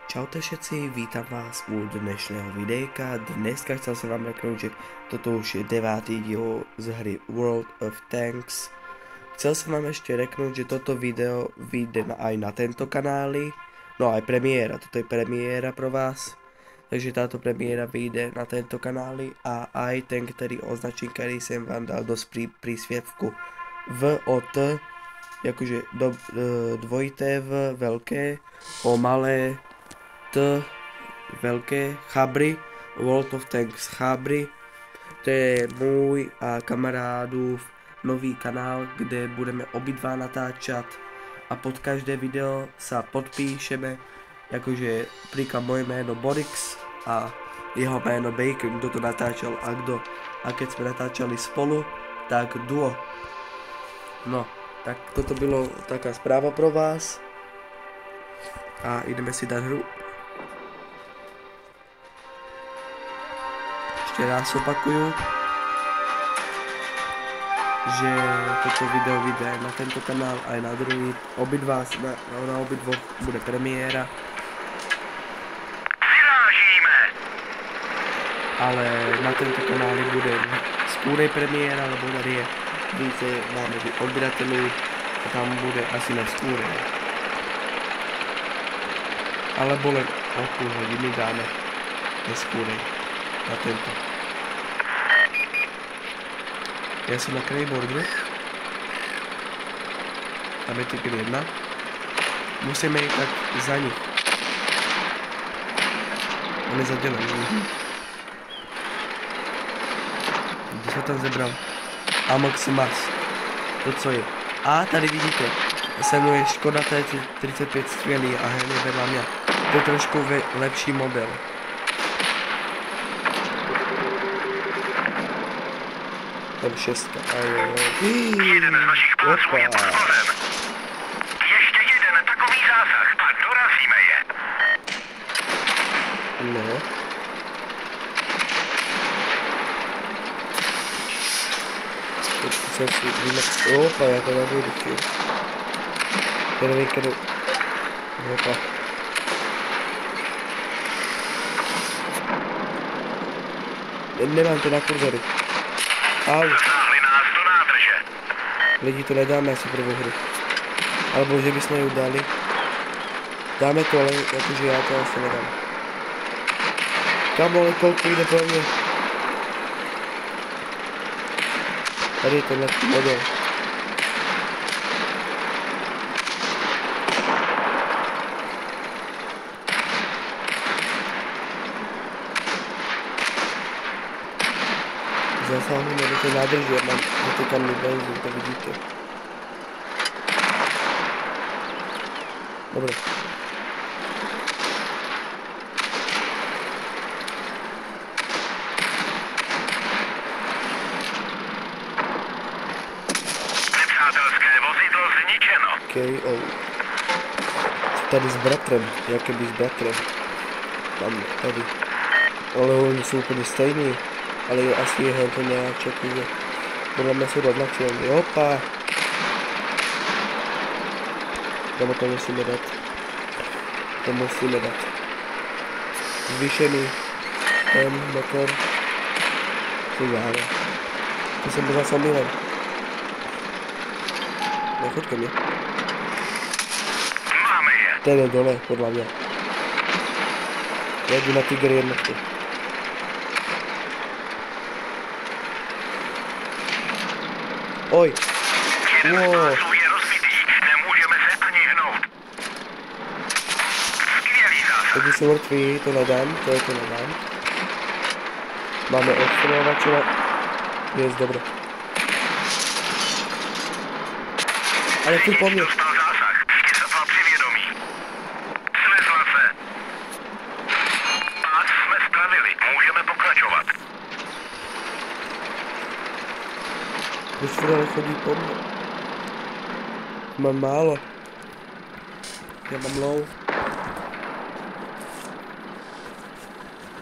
Čaute všetci, vítam vás u dnešného videjka. Dneska chcel som vám reknúť, že toto už je 9. diel z hry World of Tanks. Chcel som vám ešte reknúť, že toto video vyjde aj na tento kanáli. No aj premiéra, toto je premiéra pro vás. Takže táto premiéra vyjde na tento kanáli a aj ten, ktorý označím, ktorý som vám dal do príspevku VOT, akože dvojité V veľké, O malé, T veľké, Chabry, World of Tanks Chabry. To je môj a kamarádův nový kanál, kde budeme obidva natáčať a pod každé video sa podpíšeme, akože príklad moje jméno Borix a jeho jméno Bacon, kdo to natáčal a kdo. A keď sme natáčali spolu, tak duo. No, tak toto bylo taká správa pro vás a ideme si dať hru. Ešte raz opakuju, že toto video vyjde aj na tento kanál, aj na druhý. Obidva, na obidvoch bude premiéra. Ale na tento kanáli bude skôrej premiéra, lebo tady je více máme odběratelů a tam bude asi na skôrej. Alebo len o půl hodiny dáme neskôrej na tento. Ja som na Craybordu. Tam je typ 1. Musíme jít tak za nich. On je zadělený. Kdo se tam zebral? Amox Mars. To co je. A tady vidíte. Se mnou je Škoda T35 skvělý a hned je vedle mě. To je trošku lepší model. M6. Jeden z vašich pásů je pod kozem. Ještě jeden takový zásah a dorazíme je. No. Opa, já to nebudu chvíli. Já nevím, kdo... Opa. Nemám to na kurzory. Au. Zasáhli nás do nádrže. Lidi, to nedáme asi prvou hru. Alebo že bychom ju dali. Dáme to, ale jakože já to asi nedám. Kamo, ale kolko jde pro mě? Tady je tenhle model. Zasáhneme do té nádrže, já mám zatýkaný benzín, to vidíte. Dobre. Nepřátelské vozidlo zničeno. KO. Tady s bratrem, jak by s bratrem. Tam, tady. Ale oni jsou úplně stejný. Ale asi je to nějak že podle mě jsou rovnačilní. Opa! Tomu to musíme dát. To musíme dát. Zvýšený ten motor. To dáme. To jsem byl zase milem. Nechoď ke mně. Máme je. Ten je dole, podle mě. Já jdu na Tiger jednotky. Oj. Jeden z pásů je rozbitý. Nemůžeme se ani hnout. Skvělý zásah. Takže jsou mrtví, to nedám, to nedám. Máme odstřelovače. Jest, dobré. Ale tu po mně. Dostal zásah. Je sotva při vědomí. Slezla se. Pás jsme spravili. Můžeme pokračovat. Proč furt chodí po mně? Mám málo. Já mám low.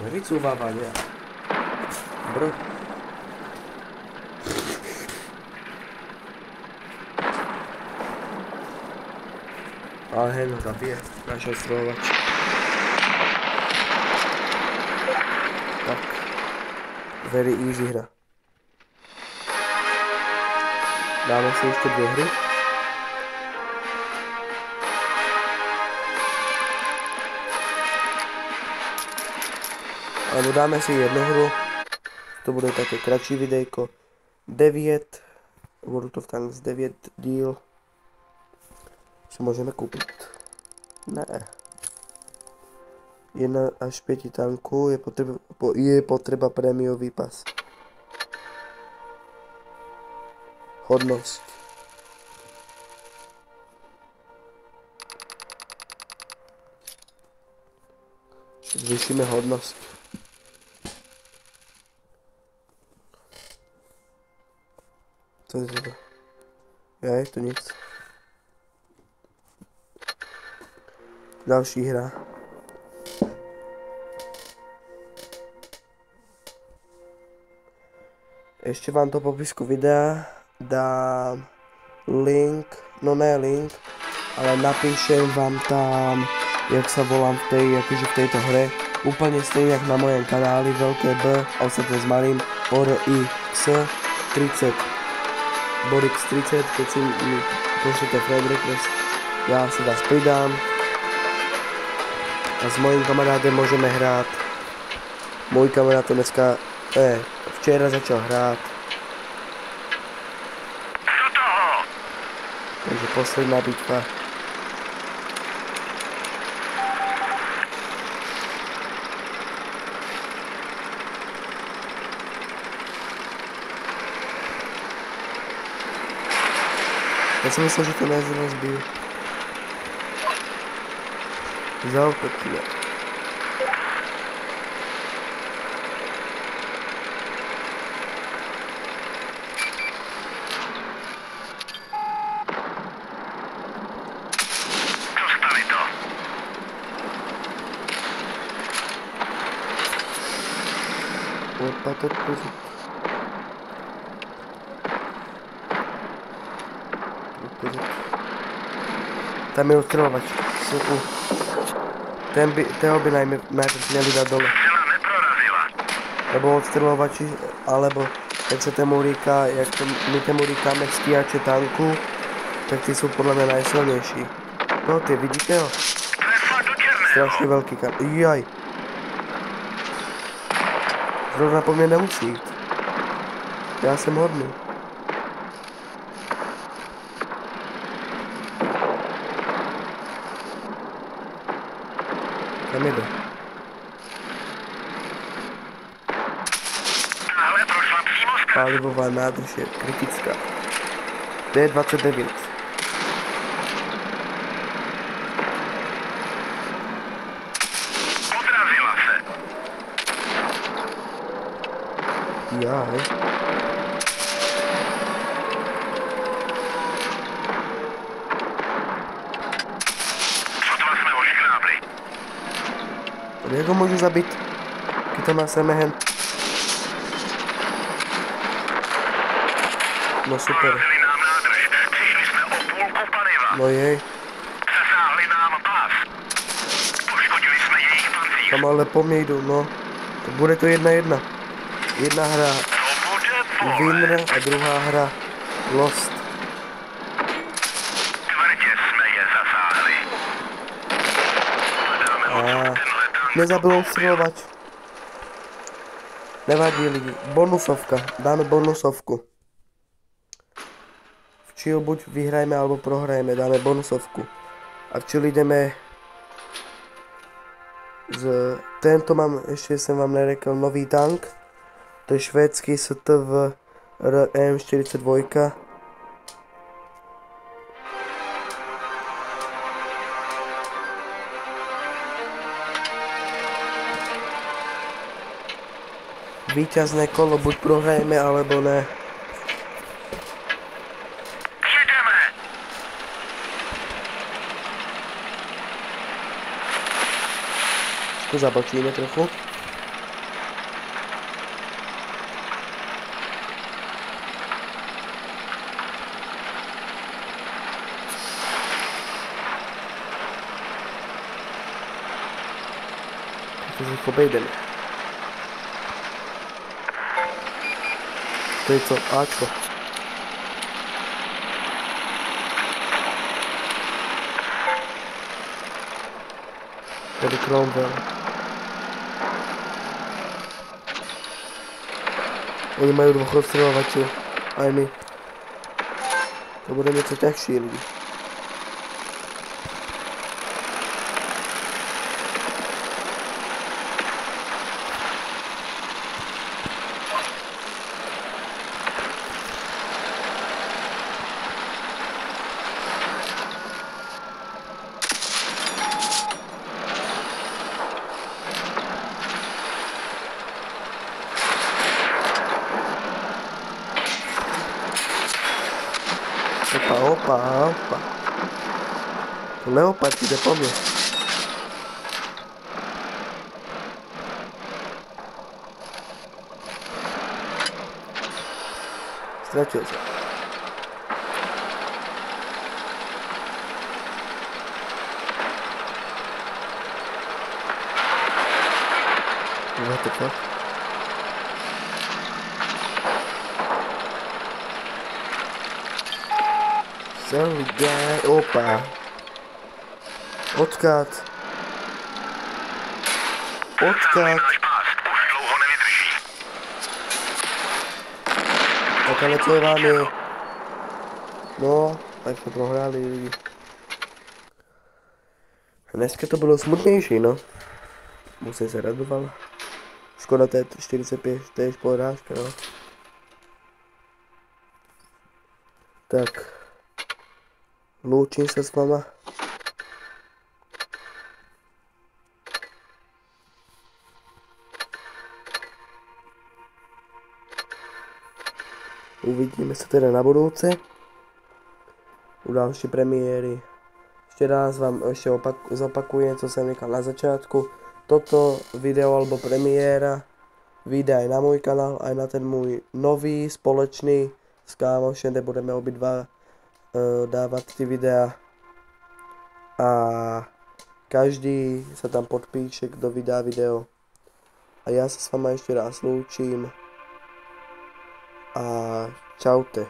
Nevycúvává nějak. Bro. Ale hej, no zabije náš ostrovovač. tak. Very easy hra. Dáme si ještě 2 hry. Alebo dáme si 1 hru. To bude také kratší videjko. 9. World of Tanks 9 díl. Si můžeme koupit. Ne. 1 až 5 tanků je potřeba prémiový pas. Hodnost. Zvýšíme hodnost. Co je to? Je to nic. Další hra. Ještě vám do popisku videa dám link, no ne link, ale napíšem vám tam, jak se volám v tej, jakože v této hře. Úplně stejně jak na mojom kanáli, velké B, a ostatně s malým, ORX 30. Borix 30, keď si mi pošlete friend request, já si vás pridám. A s mojím kamarádem můžeme hrát. Můj kamarád to dneska, včera začal hrát. Takže posledná bitva. Já jsem myslel, že to nezbiju. Zaopětně. Dostali to. Opa, to pořád. Tam je odstřelovač. Toho by najprv měli dát dole. Nebo odstřelovači, alebo jak se tomu říká, my tomu říkáme stíhače tanku, tak ty jsou podle mě najsilnější. No ty, vidíte ho? Strašně velký jaj. Zrovna po mně nemusí jít. Já jsem hodný. Tam jde. Pálivová nádrž je kritická. D29. Odrazila se. Jaj. Sotva jsme ho škrábli. Jak ho můžu zabít? Když to má semehen. No super. Porazili nám nádrž. Přišli jsme o půlku paliva. No jej. Zasáhli nám pás. Poškodili jsme jejich pancíř. Tam ale po mně jdu, no. To bude to 1-1. Jedna hra To bude Winner a druhá hra Lost. Tvrdě jsme je zasáhli. A nezabil odstřelovač. Nevadí lidi. Bonusovka. Dáme bonusovku. V chill buď vyhrajeme, alebo prohrajeme. Dáme bonusovku. A v chill jdeme tento mám, ještě jsem vám nerekl, nový tank. To je švédský STV RM42. Víťazné kolo, buď prohrajeme, alebo ne. Jedeme. To zabočíme trochu. Takže pobejdeme. To je co? Ačko. Tady Cromwell. Oni mají dvoch rozstřelovačů. Aj my. To bude něco těžší lidi. Opa. To leopard jde po mně. Ztratil se. What the fuck? Sorry guy, opa. Odkud? Už dlouho nevydrží. Tak ale co je vám je? No, tak jsme prohráli lidi. Dneska to bylo smutnější, no. Musím se radoval. Škoda, to je 45, to je porážka, no. Tak. Loučím se s váma. Uvidíme se teda na budouce. U další premiéry. Ještě raz vám zopakujem, co jsem říkal na začátku. Toto video alebo premiéra vyjde aj na můj kanál, aj na ten můj nový společný s kámošem, kde budeme obidva dávat ty videa. A každý se tam podpíše, kdo vydá video. A já se s váma ještě raz loučím. A čaute.